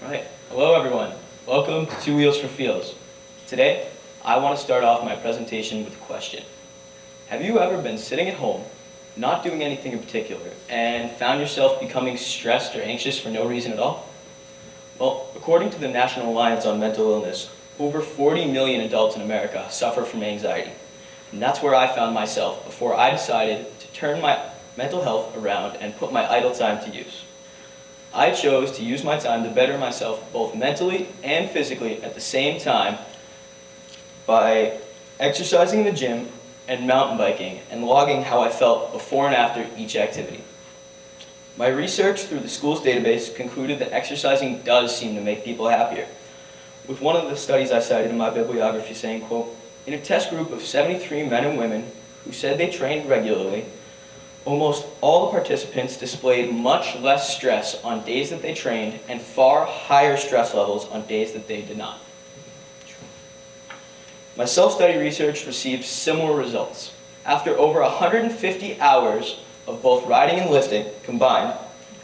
Alright, hello everyone. Welcome to Two Wheels for Feels. Today, I want to start off my presentation with a question. Have you ever been sitting at home, not doing anything in particular, and found yourself becoming stressed or anxious for no reason at all? Well, according to the National Alliance on Mental Illness, over 40 million adults in America suffer from anxiety. And that's where I found myself before I decided to turn my mental health around and put my idle time to use. I chose to use my time to better myself both mentally and physically at the same time by exercising in the gym and mountain biking and logging how I felt before and after each activity. My research through the school's database concluded that exercising does seem to make people happier, with one of the studies I cited in my bibliography saying, quote, "In a test group of 73 men and women who said they trained regularly, almost all the participants displayed much less stress on days that they trained and far higher stress levels on days that they did not." My self-study research received similar results. After over 150 hours of both riding and lifting combined,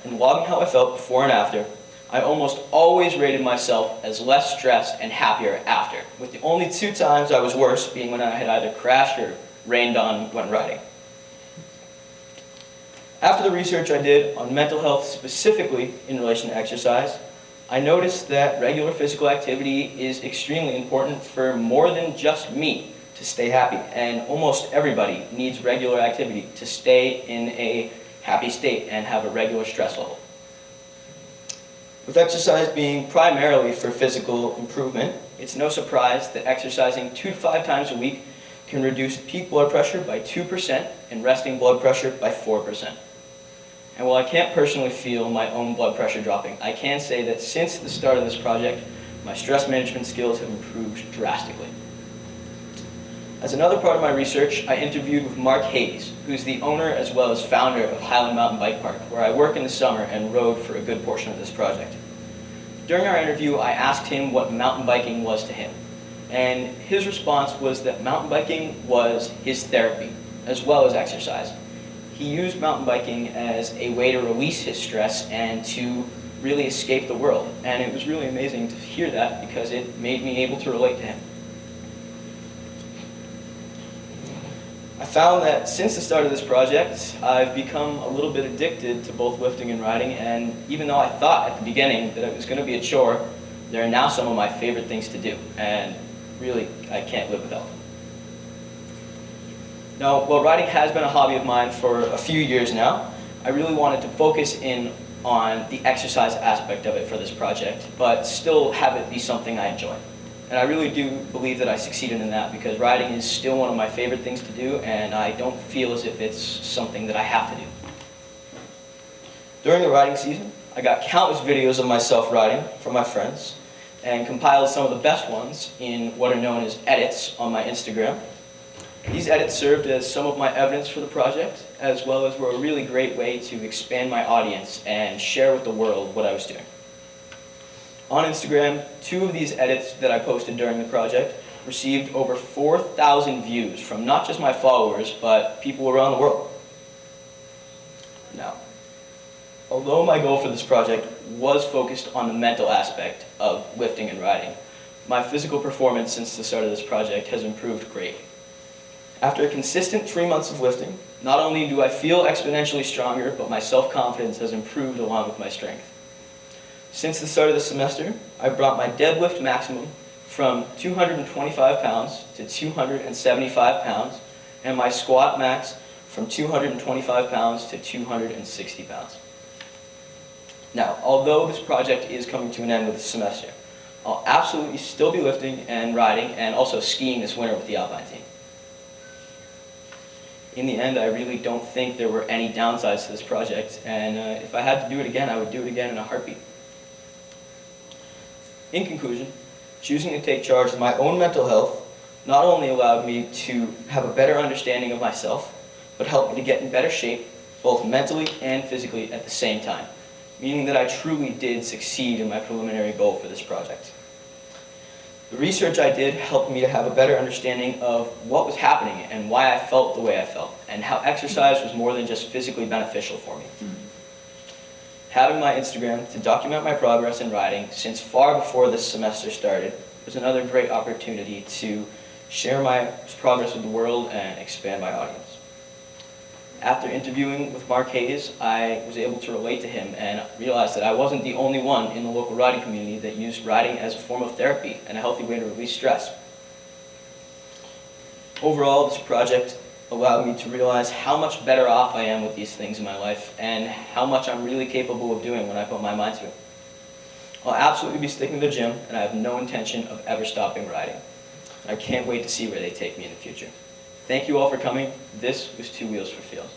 and logging how I felt before and after, I almost always rated myself as less stressed and happier after, with the only two times I was worse being when I had either crashed or rained on when riding. After the research I did on mental health specifically in relation to exercise, I noticed that regular physical activity is extremely important for more than just me to stay happy, and almost everybody needs regular activity to stay in a happy state and have a regular stress level. With exercise being primarily for physical improvement, it's no surprise that exercising 2 to 5 times a week can reduce peak blood pressure by 2% and resting blood pressure by 4%. And while I can't personally feel my own blood pressure dropping, I can say that since the start of this project, my stress management skills have improved drastically. As another part of my research, I interviewed with Mark Hayes, who's the owner as well as founder of Highland Mountain Bike Park, where I work in the summer and rode for a good portion of this project. During our interview, I asked him what mountain biking was to him, and his response was that mountain biking was his therapy, as well as exercise. He used mountain biking as a way to release his stress and to really escape the world, and it was really amazing to hear that because it made me able to relate to him. I found that since the start of this project, I've become a little bit addicted to both lifting and riding, and even though I thought at the beginning that it was going to be a chore, they're now some of my favorite things to do, and really, I can't live without them. Now, while riding has been a hobby of mine for a few years now, I really wanted to focus in on the exercise aspect of it for this project, but still have it be something I enjoy. And I really do believe that I succeeded in that because riding is still one of my favorite things to do, and I don't feel as if it's something that I have to do. During the riding season, I got countless videos of myself riding from my friends and compiled some of the best ones in what are known as edits on my Instagram. These edits served as some of my evidence for the project, as well as were a really great way to expand my audience and share with the world what I was doing. On Instagram, 2 of these edits that I posted during the project received over 4,000 views from not just my followers, but people around the world. Now, although my goal for this project was focused on the mental aspect of lifting and riding, my physical performance since the start of this project has improved greatly. After a consistent 3 months of lifting, not only do I feel exponentially stronger, but my self-confidence has improved along with my strength. Since the start of the semester, I brought my deadlift maximum from 225 pounds to 275 pounds, and my squat max from 225 pounds to 260 pounds. Now, although this project is coming to an end with the semester, I'll absolutely still be lifting and riding and also skiing this winter with the Alpine team. In the end, I really don't think there were any downsides to this project, and if I had to do it again, I would do it again in a heartbeat. In conclusion, choosing to take charge of my own mental health not only allowed me to have a better understanding of myself, but helped me to get in better shape, both mentally and physically at the same time, meaning that I truly did succeed in my preliminary goal for this project. The research I did helped me to have a better understanding of what was happening and why I felt the way I felt, and how exercise was more than just physically beneficial for me. Having my Instagram to document my progress in riding since far before this semester started was another great opportunity to share my progress with the world and expand my audience. After interviewing with Mark Hayes, I was able to relate to him and realized that I wasn't the only one in the local riding community that used riding as a form of therapy and a healthy way to release stress. Overall, this project allowed me to realize how much better off I am with these things in my life and how much I'm really capable of doing when I put my mind to it. I'll absolutely be sticking to the gym, and I have no intention of ever stopping riding. I can't wait to see where they take me in the future. Thank you all for coming. This was Two Wheels for Fields.